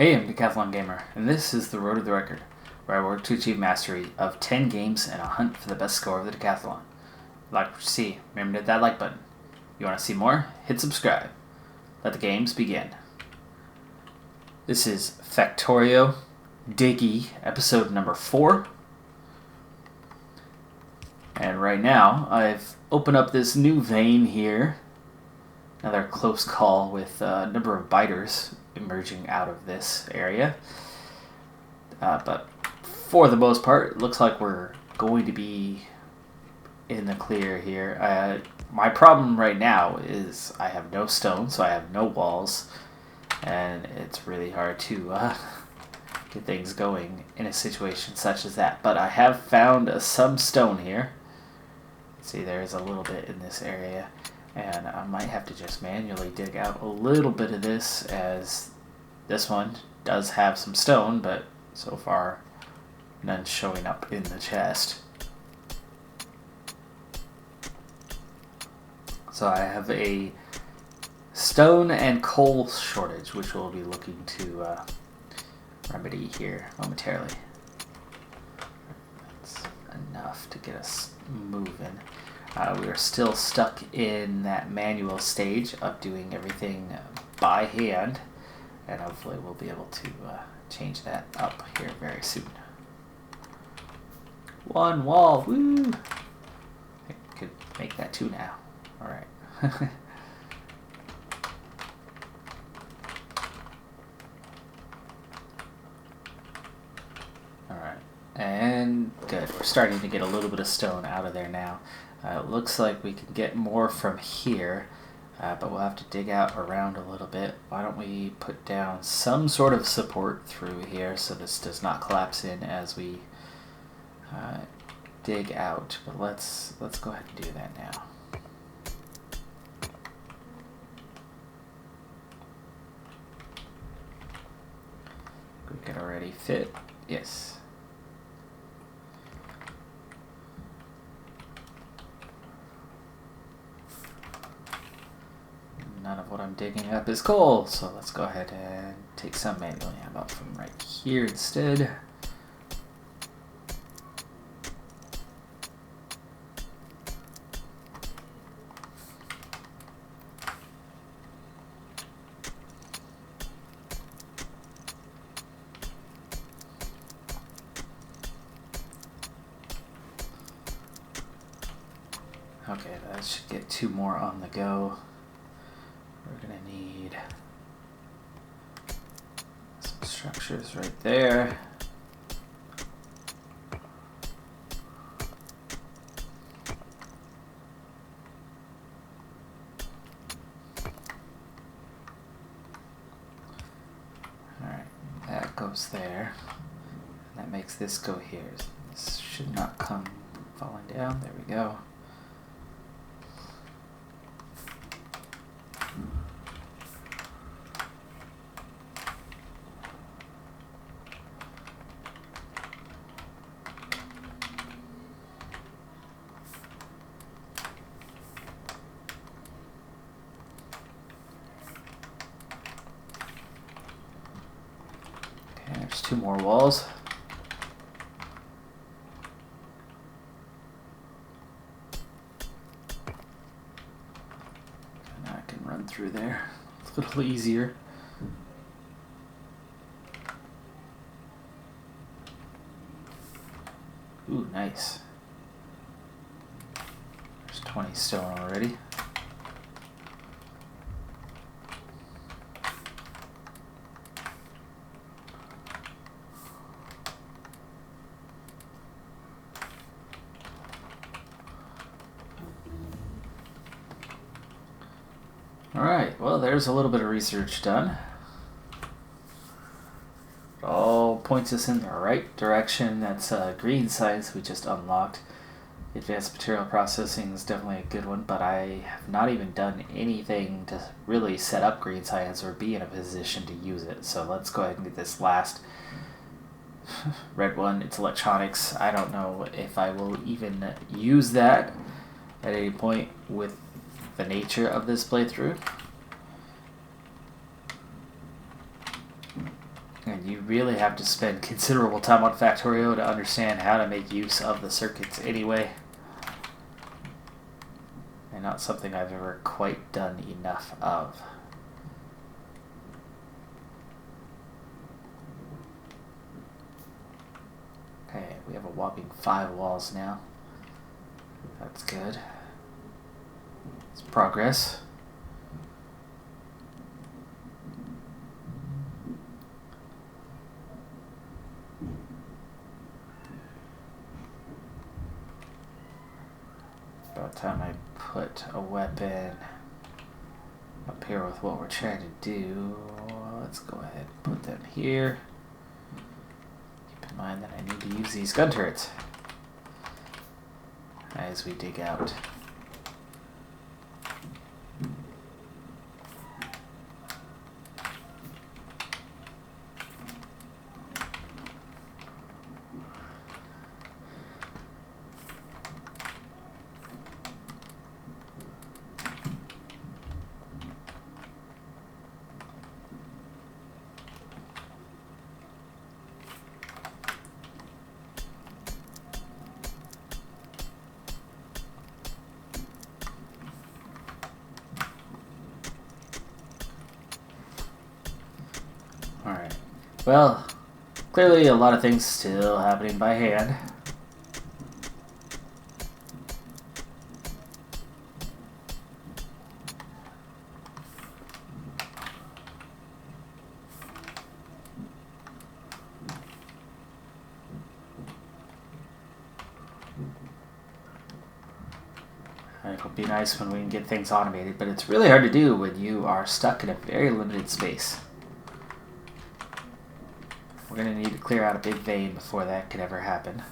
Hey, I'm Decathlon Gamer, and this is the Road to the Record, where I work to achieve mastery of 10 games and a hunt for the best score of the Decathlon. Like what you see, remember to hit that like button. You want to see more? Hit subscribe. Let the games begin. This is Factorio, Diggy, episode number 4. And right now, I've opened up this new vein here. Another close call with a number of biters emerging out of this area. But for the most part, it looks like we're going to be in the clear here. My problem right now is I have no stone, so I have no walls, and it's really hard to get things going in a situation such as that. But I have found some stone here. See, there's a little bit in this area. And I might have to just manually dig out a little bit of this, as this one does have some stone, but so far none showing up in the chest. So I have a stone and coal shortage, which we'll be looking to remedy here momentarily. That's enough to get us moving. We are still stuck in that manual stage of doing everything by hand, and hopefully we'll be able to change that up here very soon. One wall, woo! I could make that 2 now. Alright. Alright, and good. We're starting to get a little bit of stone out of there now. It looks like we can get more from here, but we'll have to dig out around a little bit. Why don't we put down some sort of support through here so this does not collapse in as we dig out. But let's go ahead and do that now. We can already fit. Yes. None of what I'm digging up is coal, so let's go ahead and take some manually. How about from right here instead? Okay, that should get 2 more on the go. We're going to need some structures right there. Alright, that goes there. And that makes this go here. This should not come falling down. There we go. There's 2 more walls. And I can run through there a little easier. Ooh, nice. There's 20 stone already. Alright, well, there's a little bit of research done. It all points us in the right direction. That's green science we just unlocked. Advanced material processing is definitely a good one, but I have not even done anything to really set up green science or be in a position to use it. So let's go ahead and get this last red one. It's electronics. I don't know if I will even use that at any point with the nature of this playthrough. And you really have to spend considerable time on Factorio to understand how to make use of the circuits anyway. And not something I've ever quite done enough of. Okay, we have a whopping 5 walls now. That's good. It's progress. About time I put a weapon up here with what we're trying to do. Let's go ahead and put them here. Keep in mind that I need to use these gun turrets as we dig out. Alright. Well, clearly a lot of things still happening by hand. It would be nice when we can get things automated, but it's really hard to do when you are stuck in a very limited space. We're going to need to clear out a big vein before that could ever happen.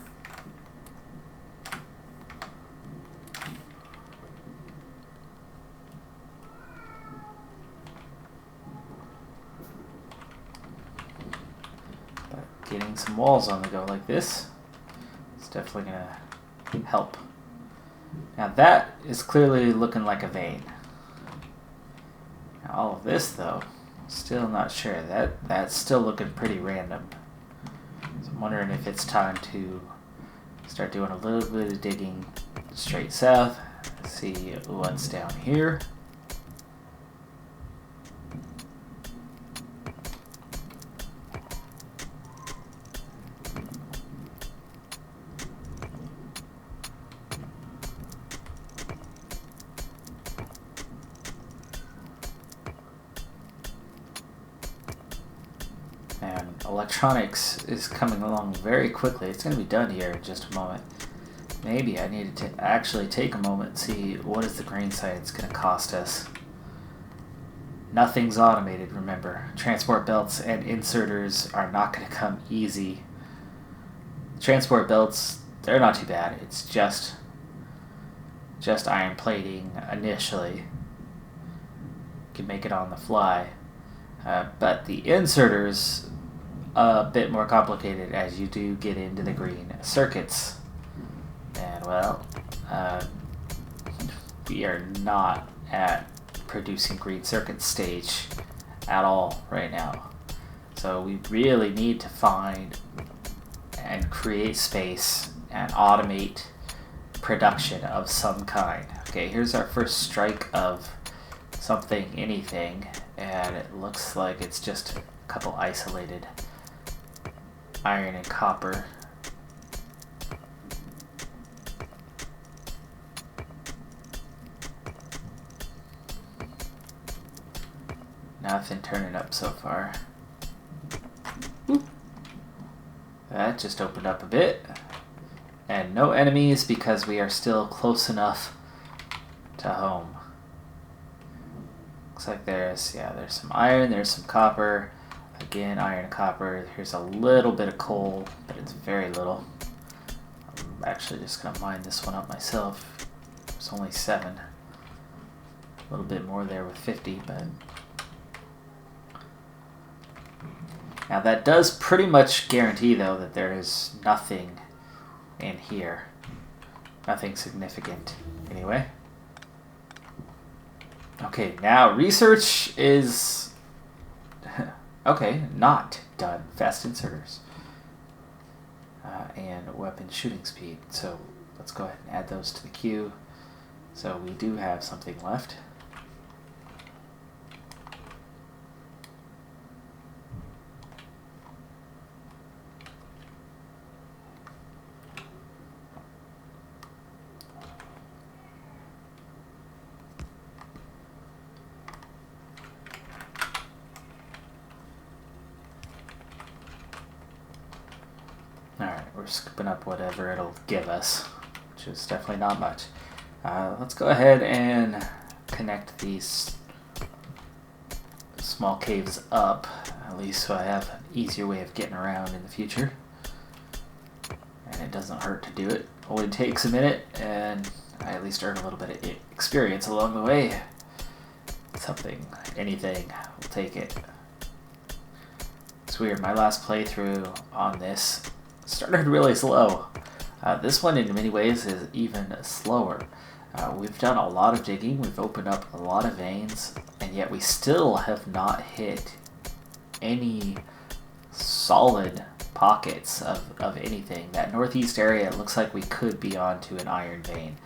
But getting some walls on the go like this is definitely going to help. Now that is clearly looking like a vein. Now all of this though, still not sure. That's still looking pretty random. So I'm wondering if it's time to start doing a little bit of digging straight south. See what's down here. And electronics is coming along very quickly. It's going to be done here in just a moment. Maybe I needed to actually take a moment and see what is the grain science going to cost us. Nothing's automated, remember. Transport belts and inserters are not going to come easy. Transport belts, they're not too bad. It's just iron plating initially. You can make it on the fly. But the inserters, a bit more complicated as you do get into the green circuits. And well, we are not at producing green circuit stage at all right now. So we really need to find and create space and automate production of some kind. Okay, here's our first strike of something, anything, and it looks like it's just a couple isolated iron and copper. Nothing turning up so far. Ooh. That just opened up a bit. And no enemies because we are still close enough to home. Looks like there's some iron, there's some copper. Again, iron and copper. Here's a little bit of coal, but it's very little. I'm actually just going to mine this one up myself. There's only 7. A little bit more there with 50, but... Now that does pretty much guarantee, though, that there is nothing in here. Nothing significant, anyway. Okay, now research is... Okay, not done. Fast inserters. And weapon shooting speed. So let's go ahead and add those to the queue. So we do have something left. Alright, we're scooping up whatever it'll give us, which is definitely not much. Let's go ahead and connect these small caves up, at least so I have an easier way of getting around in the future. And it doesn't hurt to do it. Only takes a minute, and I at least earn a little bit of experience along the way. Something, anything, we'll take it. It's weird, my last playthrough on this started really slow. This one in many ways is even slower. We've done a lot of digging, we've opened up a lot of veins, and yet we still have not hit any solid pockets of anything. That northeast area looks like we could be onto an iron vein,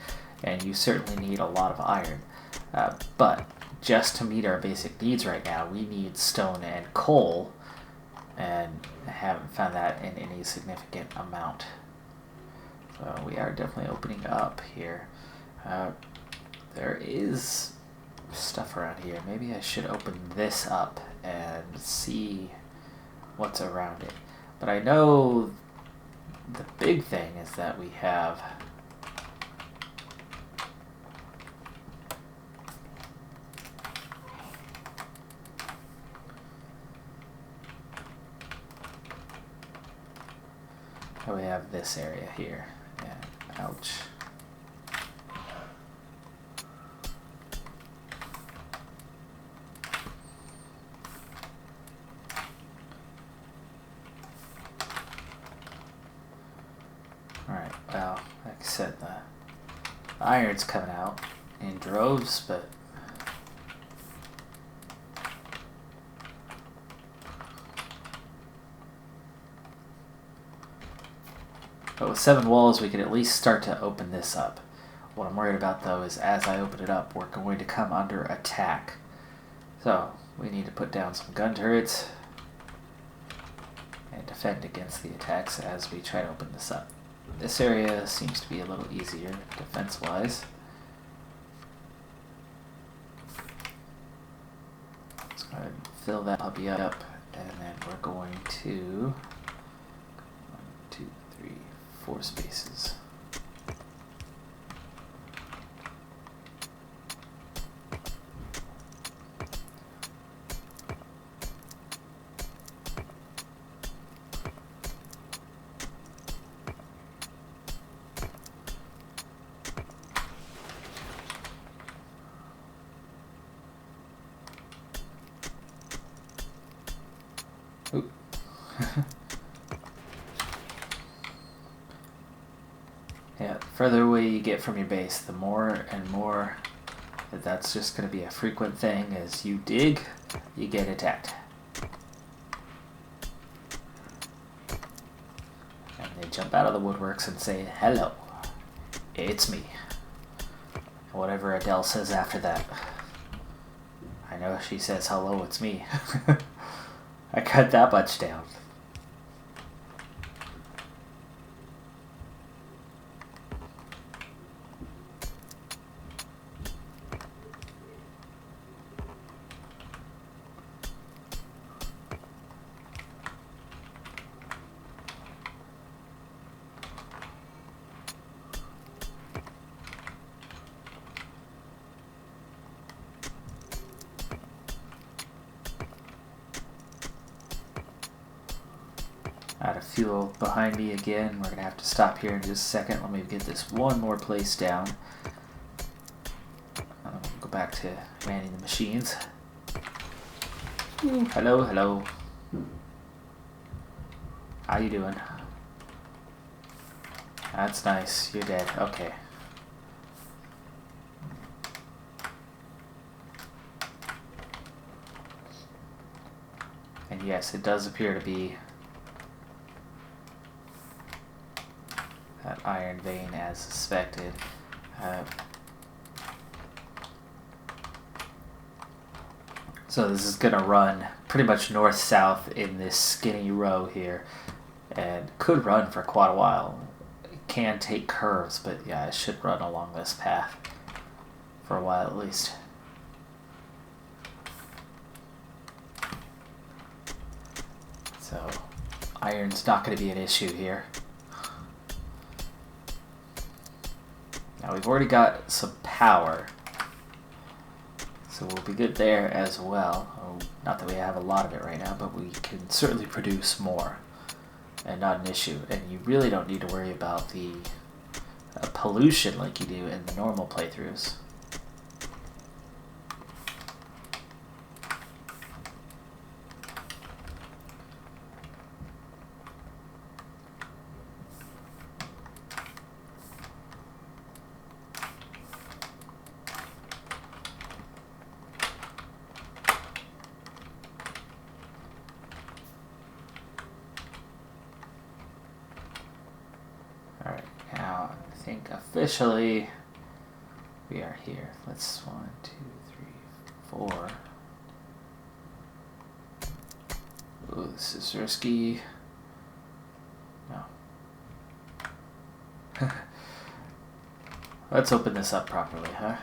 and you certainly need a lot of iron. But just to meet our basic needs right now, we need stone and coal, and I haven't found that in any significant amount. So we are definitely opening up here. There is stuff around here. Maybe I should open this up and see what's around it. But I know the big thing is that we have this area here. Yeah, ouch. Alright, well, like I said, the iron's coming out in droves, but with 7 walls, we could at least start to open this up. What I'm worried about, though, is as I open it up, we're going to come under attack. So, we need to put down some gun turrets and defend against the attacks as we try to open this up. This area seems to be a little easier defense-wise. Let's go ahead and fill that puppy up, and then we're going to 1, 2, 3, 4 spaces. Oop. Yeah, the further away you get from your base, the more and more that's just going to be a frequent thing. As you dig, you get attacked. And they jump out of the woodworks and say, "Hello, it's me." Whatever Adele says after that. I know she says, "Hello, it's me." I cut that much down. Out of fuel behind me again. We're going to have to stop here in just a second. Let me get this one more place down. Go back to manning the machines. Ooh, hello, hello. How you doing? That's nice. You're dead. Okay. And yes, it does appear to be that iron vein as suspected. So this is going to run pretty much north-south in this skinny row here, and could run for quite a while. It can take curves, but yeah, it should run along this path for a while at least. So iron's not going to be an issue here. Now we've already got some power, so we'll be good there as well. Oh, not that we have a lot of it right now, but we can certainly produce more, and not an issue. And you really don't need to worry about the pollution like you do in the normal playthroughs. Alright, now I think officially we are here. Let's 1, 2, 3, 4. Ooh, this is risky. No. Let's open this up properly, huh?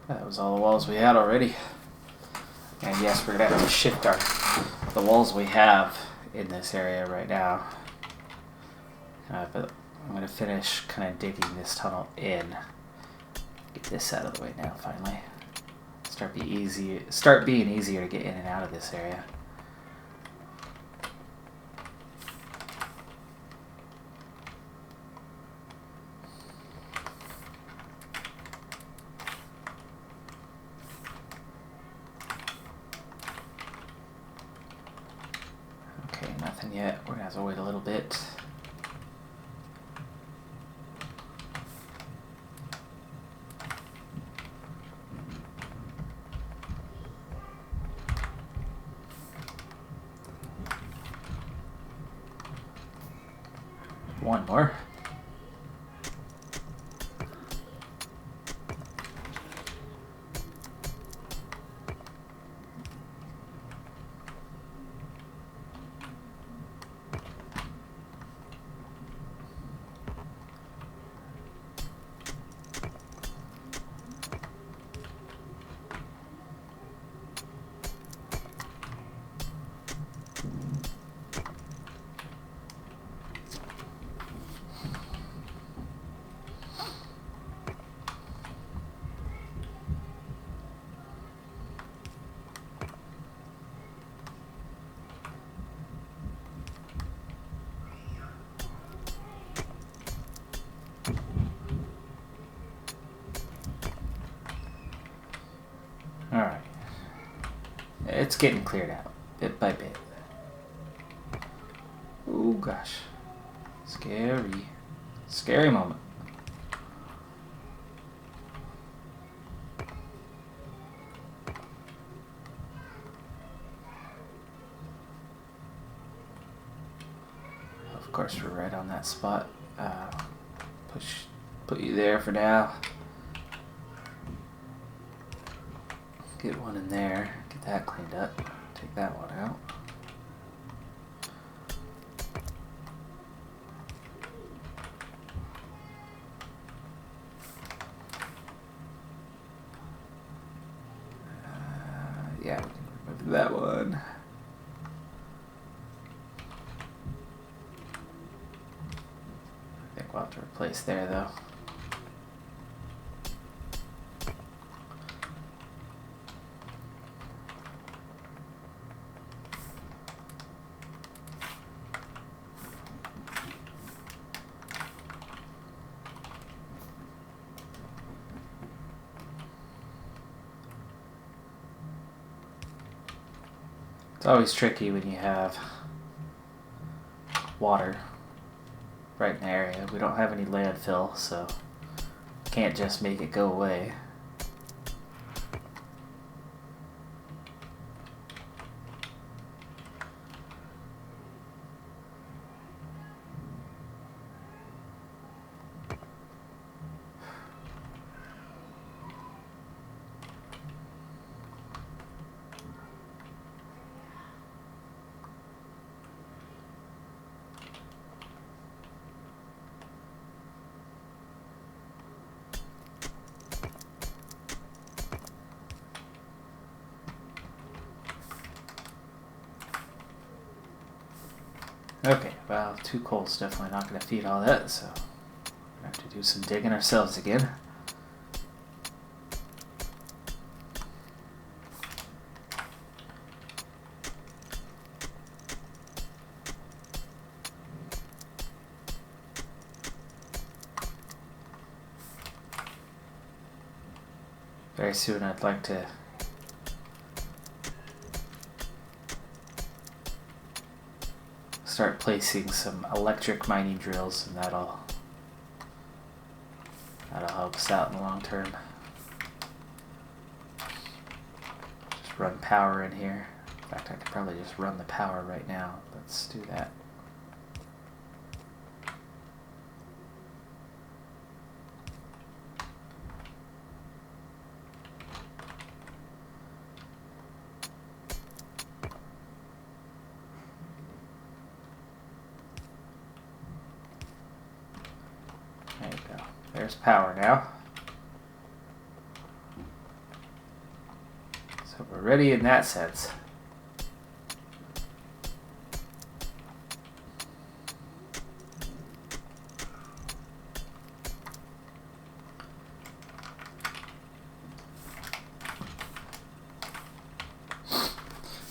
That was all the walls we had already. And yes, we're going to have to shift the walls we have in this area right now. But I'm going to finish kind of digging this tunnel in. Get this out of the way now, finally. Start being easier to get in and out of this area. Okay, nothing yet. We're gonna have to wait a little bit. One more. Alright. It's getting cleared out, bit by bit. Oh gosh. Scary. Scary moment. Of course, we're right on that spot. Put you there for now. Get one in there, get that cleaned up, take that one out. that one. I think we'll have to replace there though. It's always tricky when you have water right in the area. We don't have any landfill, so can't just make it go away. Okay, well, 2 coal's definitely not going to feed all that, so we have to do some digging ourselves again. Very soon I'd like to start placing some electric mining drills, and that'll help us out in the long term. Just run power in here. In fact, I could probably just run the power right now. Let's do that. There you go. There's power now. So we're ready in that sense.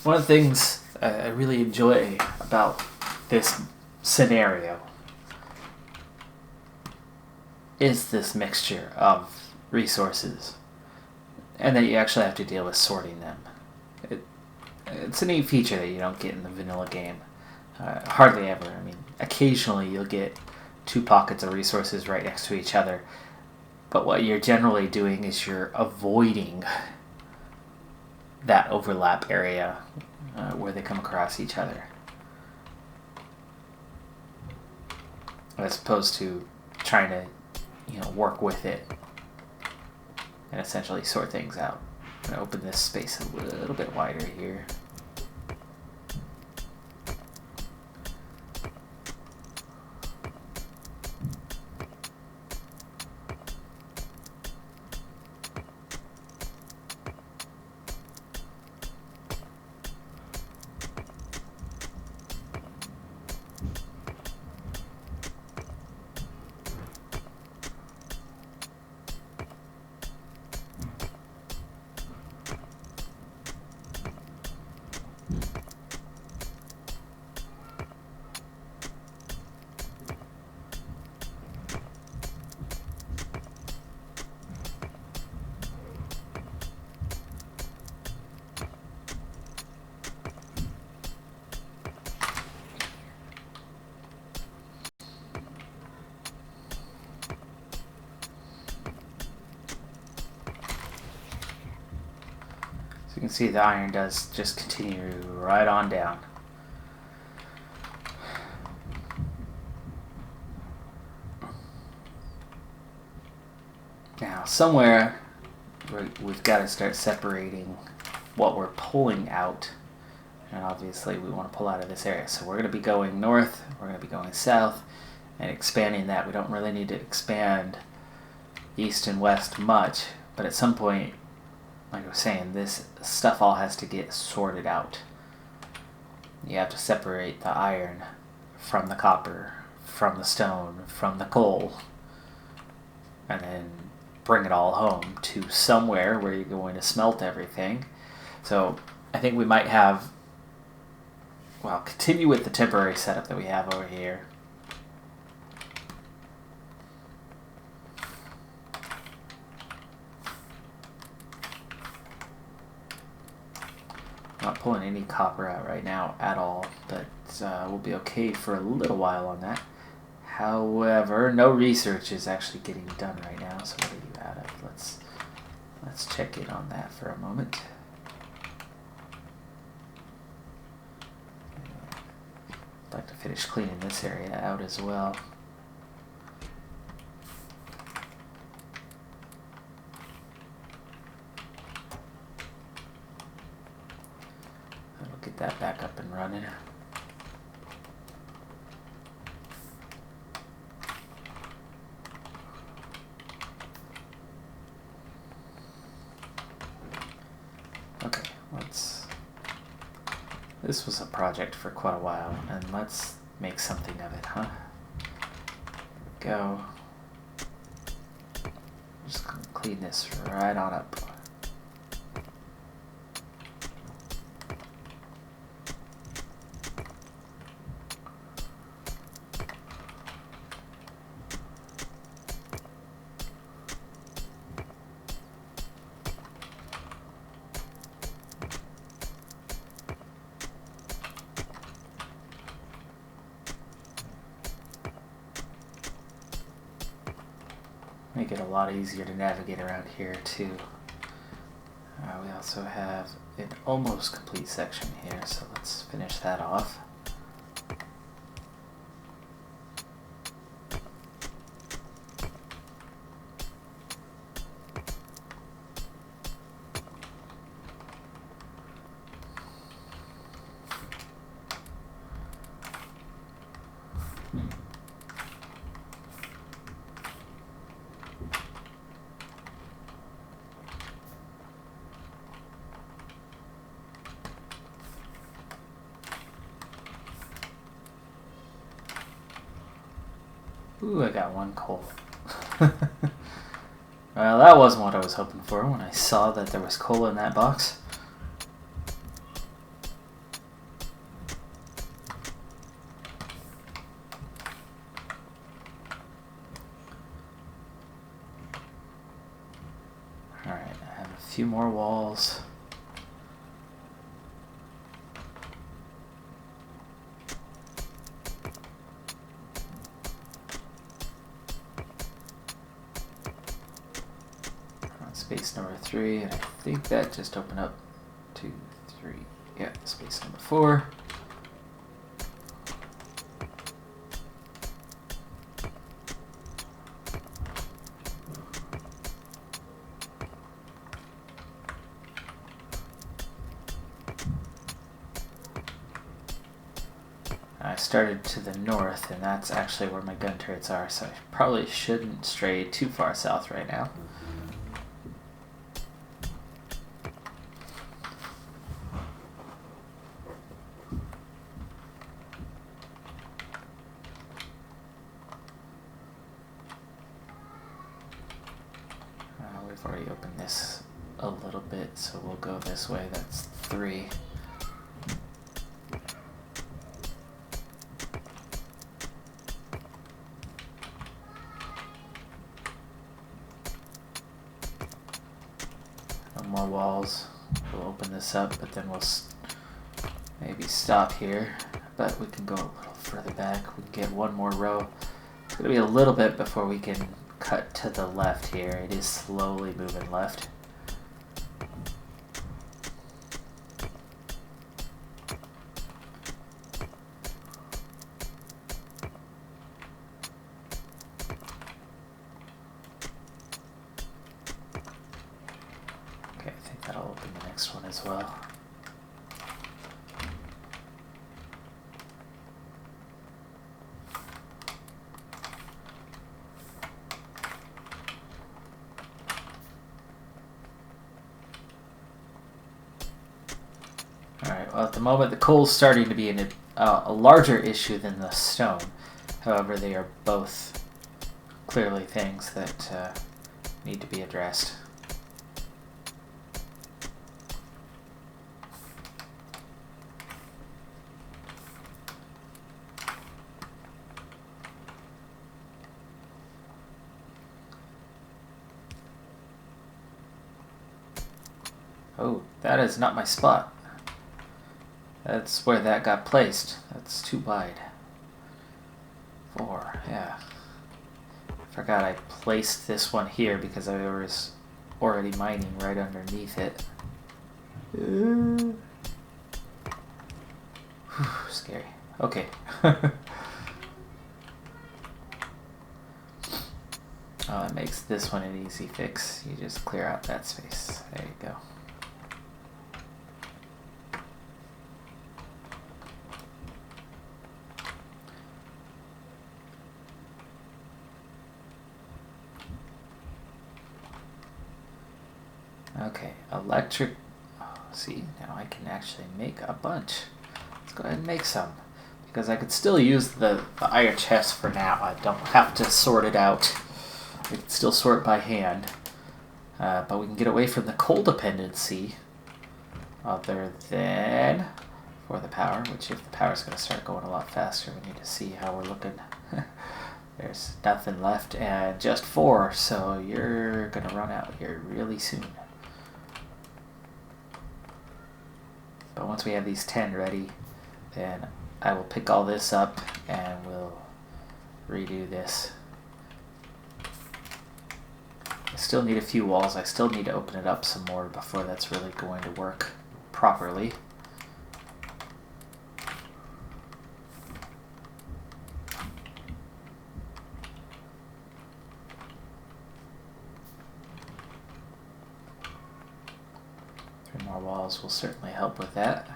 One of the things I really enjoy about this scenario is this mixture of resources, and then you actually have to deal with sorting them. It's a neat feature that you don't get in the vanilla game. Hardly ever. I mean, occasionally you'll get 2 pockets of resources right next to each other, but what you're generally doing is you're avoiding that overlap area where they come across each other, as opposed to trying to work with it and essentially sort things out. I'm going to open this space a little bit wider here. So you can see the iron does just continue right on down. Now, somewhere we've got to start separating what we're pulling out, and obviously we want to pull out of this area. So we're going to be going north, we're going to be going south, and expanding that. We don't really need to expand east and west much, but at some point like I was saying, this stuff all has to get sorted out. You have to separate the iron from the copper, from the stone, from the coal, and then bring it all home to somewhere where you're going to smelt everything. So I think we might have, well, continue with the temporary setup that we have over here. Not pulling any copper out right now at all, but we'll be okay for a little while on that. However, no research is actually getting done right now, so what are you out of? Let's check in on that for a moment. I'd like to finish cleaning this area out as well. We'll get that back up and running. Okay, this was a project for quite a while, and let's make something of it, huh? Go. Just gonna clean this right on up. Make it a lot easier to navigate around here too. We also have an almost complete section here, so let's finish that off. Ooh, I got one coal. Well, that wasn't what I was hoping for when I saw that there was coal in that box. Alright, I have a few more walls. Space number 3, and I think that just opened up 2, 3. Yeah, space number 4. I started to the north, and that's actually where my gun turrets are, so I probably shouldn't stray too far south right now. We've already opened this a little bit, so we'll go this way. That's 3. No more walls. We'll open this up, but then we'll maybe stop here. But we can go a little further back. We can get one more row. It's going to be a little bit before we can cut to the left here. It is slowly moving left. Okay, I think that'll open the next one as well. Well, at the moment, the coal's starting to be a larger issue than the stone. However, they are both clearly things that need to be addressed. Oh, that is not my spot. That's where that got placed. That's too wide. 4, yeah. Forgot I placed this one here because I was already mining right underneath it. Scary. Okay. Oh, it makes this one an easy fix. You just clear out that space. There you go. Okay, electric. Oh, see, now I can actually make a bunch. Let's go ahead and make some. Because I could still use the iron chest for now. I don't have to sort it out. I can still sort by hand. But we can get away from the coal dependency. Other than for the power, which if the power's going to start going a lot faster, we need to see how we're looking. There's nothing left and just 4, so you're going to run out here really soon. But once we have these 10 ready, then I will pick all this up and we'll redo this. I still need a few walls. I still need to open it up some more before that's really going to work properly. More walls will certainly help with that.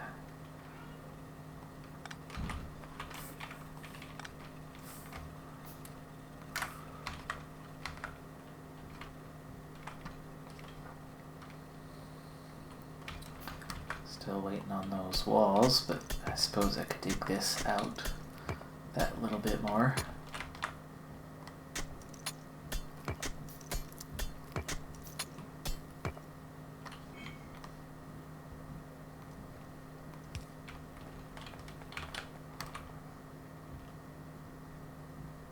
Still waiting on those walls, but I suppose I could dig this out that little bit more.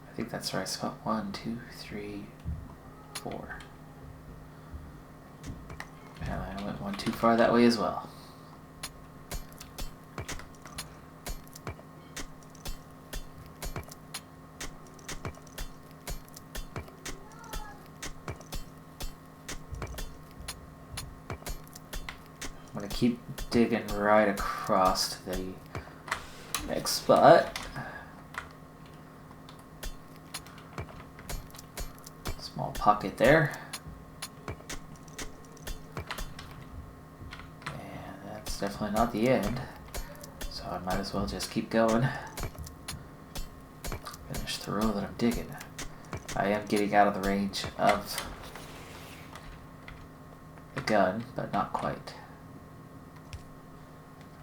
I think that's the right spot. 1, 2, 3, 4. Apparently I went one too far that way as well. I'm going to keep digging right across to the next spot. Small pocket there. And that's definitely not the end. So I might as well just keep going. Finish the row that I'm digging. I am getting out of the range of the gun, but not quite.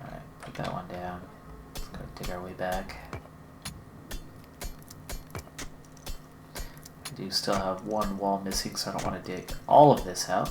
Alright, put that one down. Let's go dig our way back. I do still have one wall missing, so I don't want to dig all of this out.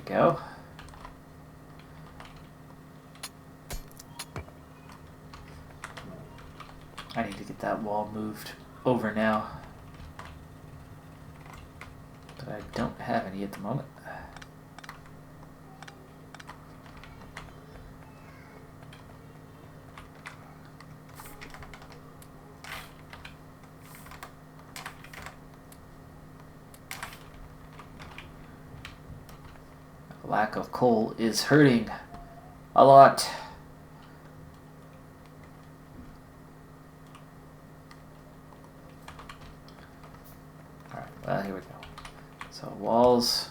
Go. I need to get that wall moved over now, but I don't have any at the moment. The lack of coal is hurting a lot. Alright, well, here we go. So walls,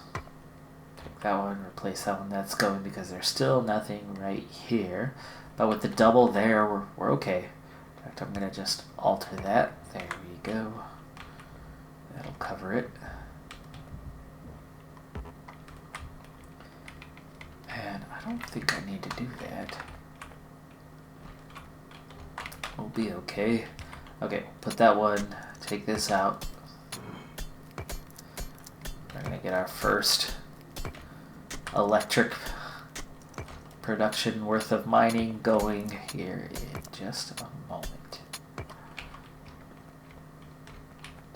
take that one, replace that one. That's going because there's still nothing right here. But with the double there, we're okay. In fact, I'm going to just alter that. There we go. That'll cover it. And I don't think I need to do that. We'll be okay. Okay, put that one, take this out. We're going to get our first electric production worth of mining going here in just a moment.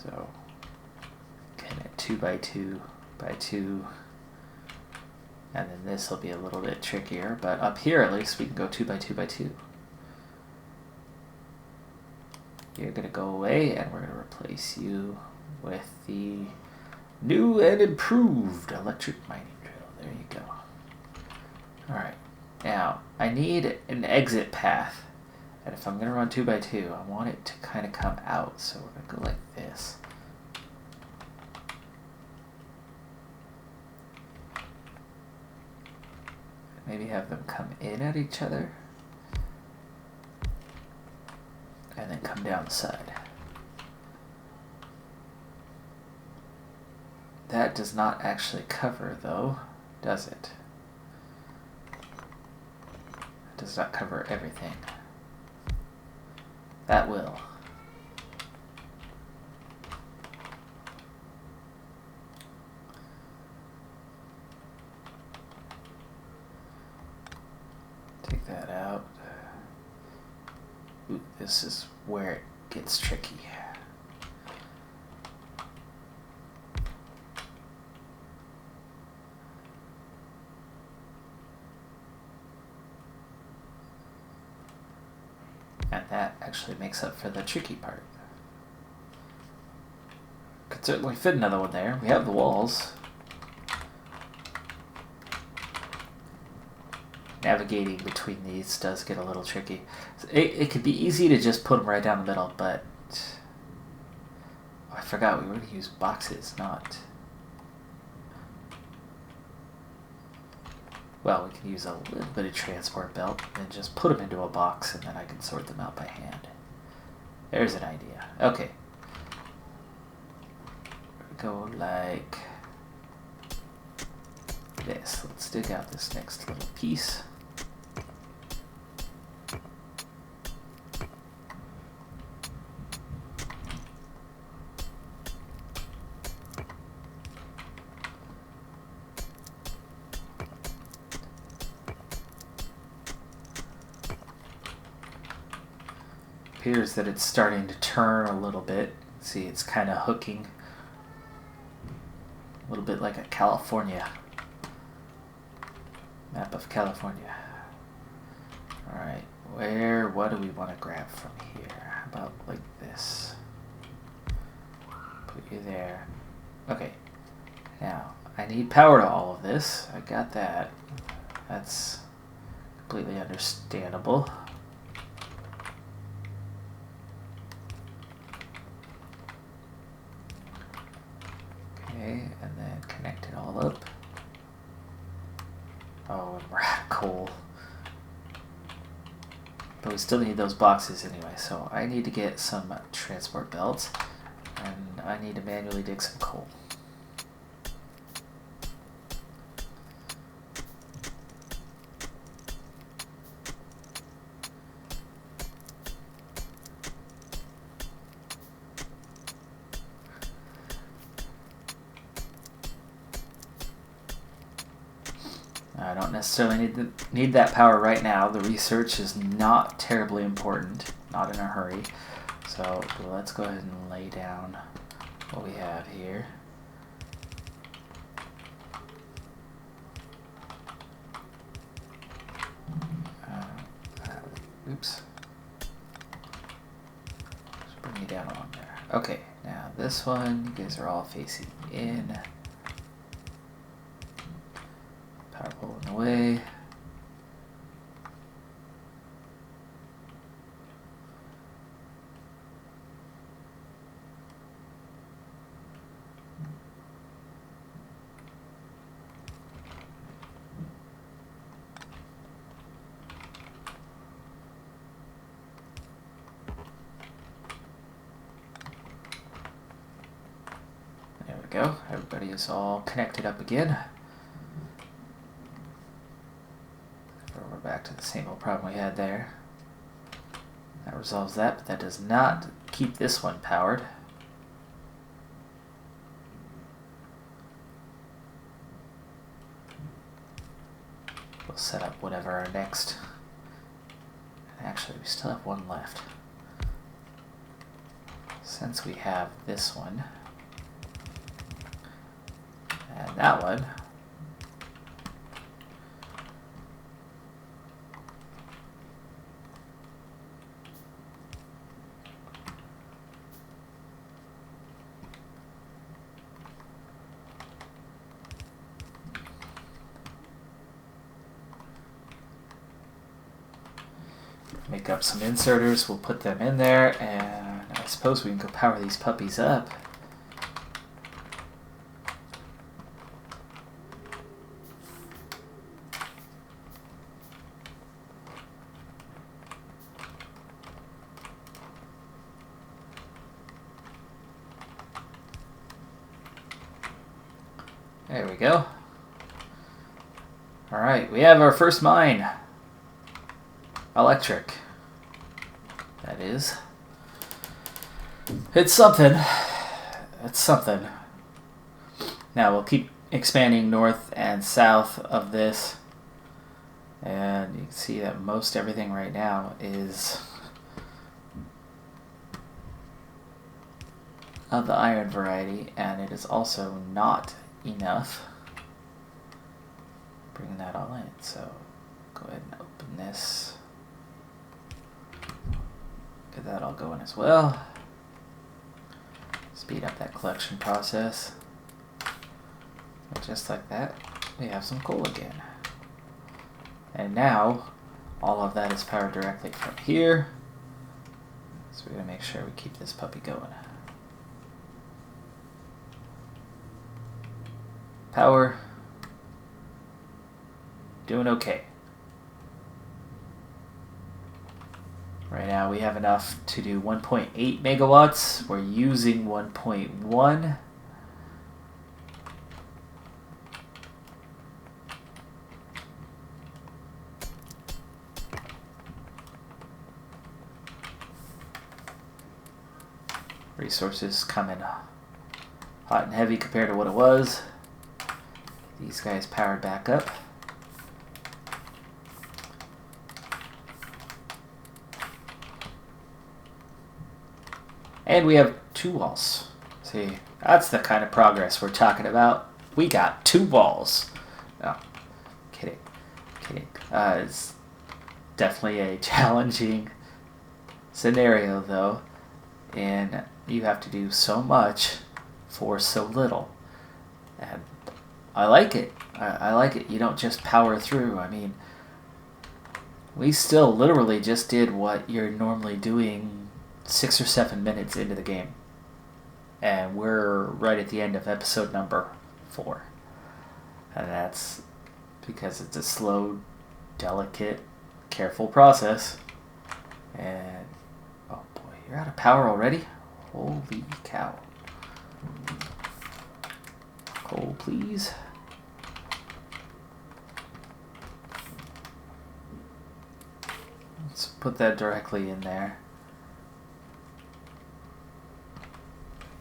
So, again at 2 by 2 by 2, and then this will be a little bit trickier, but up here at least we can go 2 by 2 by 2. You're going to go away, and we're going to replace you with the new and improved electric mining drill. There you go. Alright, now I need an exit path, and if I'm going to run 2 by 2, I want it to kind of come out, so we're going to go like this. Maybe have them come in at each other, and then come down the side. That does not actually cover, though, does it? It does not cover everything. That will. Take that out. Ooh, this is where it gets tricky. And that actually makes up for the tricky part. Could certainly fit another one there. We have the walls. Navigating between these does get a little tricky. It could be easy to just put them right down the middle, but I forgot we were going to use boxes, not... Well, we can use a little bit of transport belt and just put them into a box, and then I can sort them out by hand. There's an idea. Okay. Go like this. Let's dig out this next little piece. Appears that it's starting to turn a little bit. See, it's kind of hooking. A little bit like a California. Map of California. Alright, what do we want to grab from here? How about like this? Put you there. Okay, now, I need power to all of this. I got that. That's completely understandable. Okay, and then connect it all up. Oh, and we're out of coal. But we still need those boxes anyway, so I need to get some transport belts, and I need to manually dig some coal. I don't necessarily need that power right now. The research is not terribly important, not in a hurry. So let's go ahead and lay down what we have here. Oops. Just bring you down along there. Okay, now this one, you guys are all facing in. away. There we go. Everybody is all connected up again. We're back to the same old problem we had there. That resolves that, but that does not keep this one powered. We'll set up whatever our next... Actually, we still have one left. Since we have this one and that one, make up some inserters, we'll put them in there, and I suppose we can go power these puppies up. There we go. Alright, we have our first mine. Electric. That is. It's something. It's something. Now we'll keep expanding north and south of this. And you can see that most everything right now is of the iron variety, and it is also not enough. Bring that all in. So go ahead and open this. Get that all going as well. Speed up that collection process. And just like that, we have some coal again. And now, all of that is powered directly from here. So we're going to make sure we keep this puppy going. Power. Doing okay. Right now we have enough to do 1.8 megawatts. We're using 1.1. Resources coming hot and heavy compared to what it was. These guys powered back up. And we have 2 walls. See, that's the kind of progress we're talking about. We got 2 walls. No, kidding. It's definitely a challenging scenario, though. And you have to do so much for so little. And I like it. I like it. You don't just power through. I mean, we still literally just did what you're normally doing 6 or 7 minutes into the game. And we're right at the end of episode number 4. And that's because it's a slow, delicate, careful process. And, oh boy, you're out of power already? Holy cow. Coal, please. Let's put that directly in there.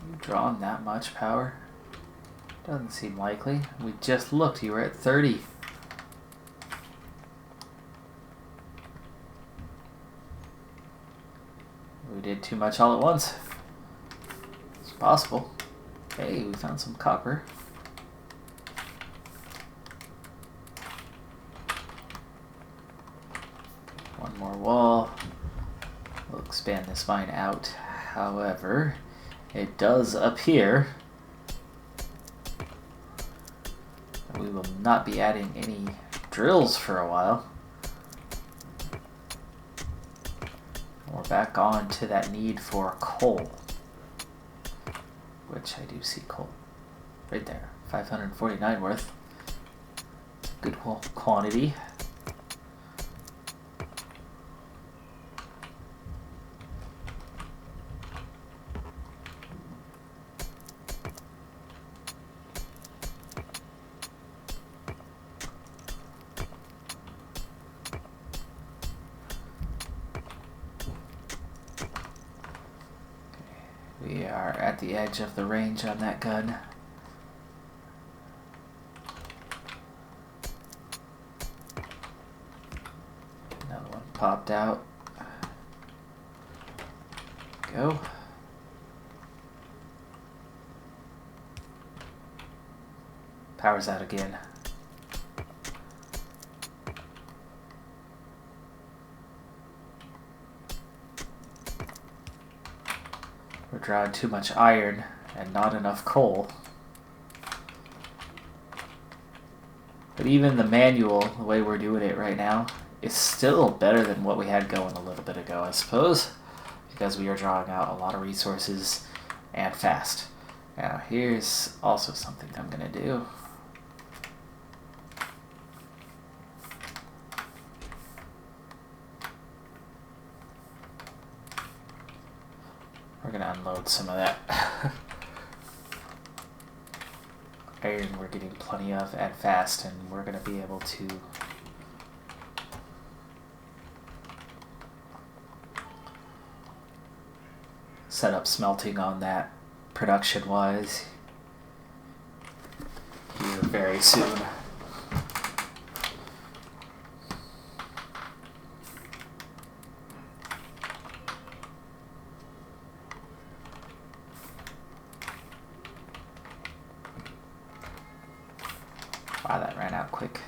You drawing that much power? Doesn't seem likely. We just looked, you were at 30. We did too much all at once. It's possible. Hey, we found some copper. One more wall. We'll expand this mine out. However, it does appear that we will not be adding any drills for a while. We're back on to that need for coal, which I do see coal right there, 549 worth. Good quantity. We are at the edge of the range on that gun. Another one popped out. Go. Power's out again. We're drawing too much iron and not enough coal. But even the manual, the way we're doing it right now, is still better than what we had going a little bit ago, I suppose, because we are drawing out a lot of resources and fast. Now here's also something I'm going to do. We're going to unload some of that iron we're getting plenty of and fast, and we're going to be able to set up smelting on that production-wise here very soon. Wow, that ran out quick.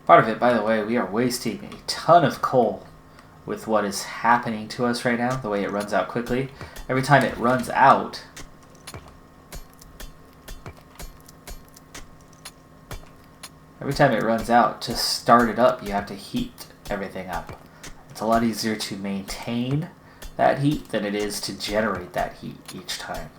Part of it, by the way, we are wasting a ton of coal with what is happening to us right now, the way it runs out quickly. Every time it runs out, to start it up, you have to heat everything up. It's a lot easier to maintain that heat than it is to generate that heat each time.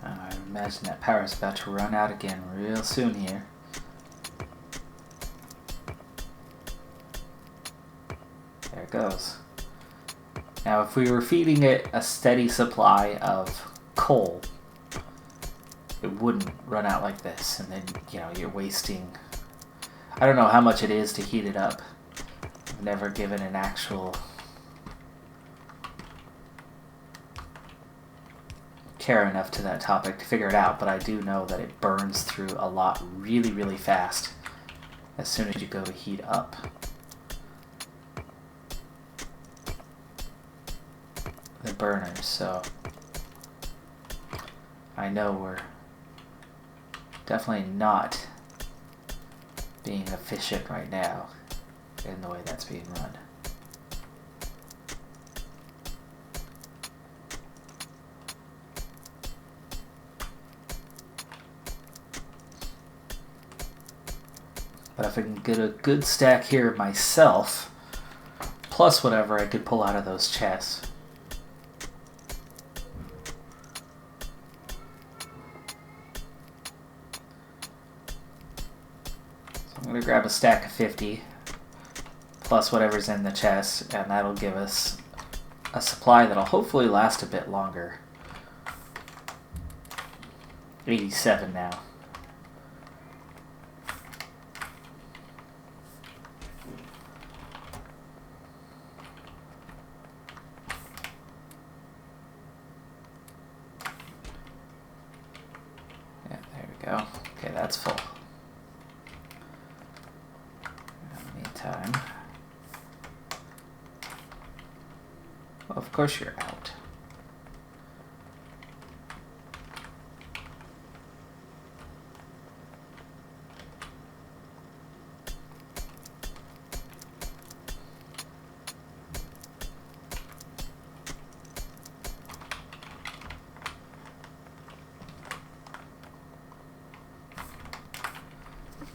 I imagine that power is about to run out again real soon here. There it goes. Now if we were feeding it a steady supply of coal, it wouldn't run out like this, and then, you know, you're wasting... I don't know how much it is to heat it up. I've never given an actual care enough to that topic to figure it out, but I do know that it burns through a lot really, really fast as soon as you go to heat up the burners. So I know we're definitely not being efficient right now in the way that's being run. But if I can get a good stack here myself, plus whatever I could pull out of those chests, so I'm going to grab a stack of 50, plus whatever's in the chest, and that'll give us a supply that'll hopefully last a bit longer. 87 now. Yeah, there we go. Okay, that's full. In the meantime, well, of course you're out.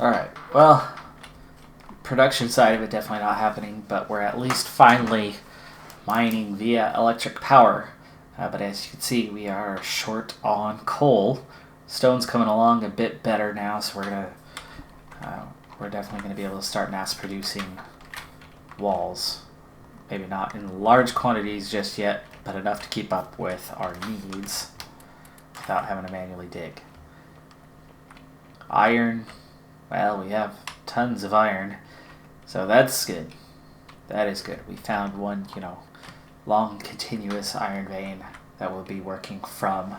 Alright, well, production side of it definitely not happening, but we're at least finally mining via electric power. But as you can see, we are short on coal. Stone's coming along a bit better now, so we're definitely going to be able to start mass producing walls. Maybe not in large quantities just yet, but enough to keep up with our needs without having to manually dig. Iron. Well, we have tons of iron, so that's good. That is good. We found one, long continuous iron vein that we'll be working from,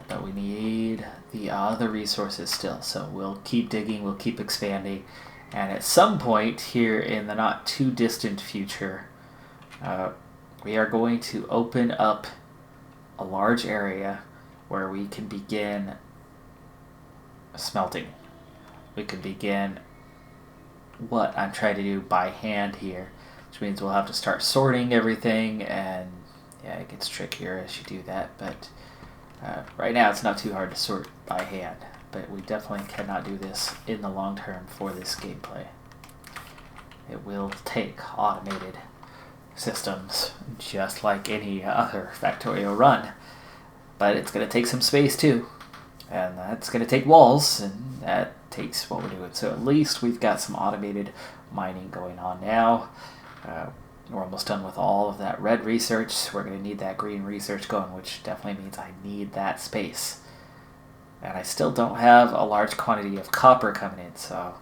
but we need the other resources still, so we'll keep digging, we'll keep expanding, and at some point here in the not too distant future, we are going to open up a large area where we can begin smelting. We could begin what I'm trying to do by hand here, which means we'll have to start sorting everything, and yeah, it gets trickier as you do that, but right now it's not too hard to sort by hand, but we definitely cannot do this in the long term for this gameplay. It will take automated systems, just like any other Factorio run, but it's going to take some space too, and that's going to take walls, and that takes what we're doing. So at least we've got some automated mining going on now. We're almost done with all of that red research. We're going to need that green research going, which definitely means I need that space. And I still don't have a large quantity of copper coming in, so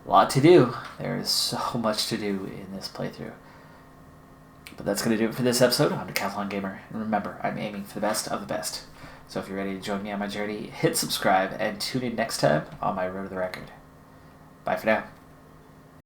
a lot to do. There is so much to do in this playthrough. But that's going to do it for this episode. I'm Decathlon Gamer, and remember, I'm aiming for the best of the best. So if you're ready to join me on my journey, hit subscribe and tune in next time on my Road to the Record. Bye for now.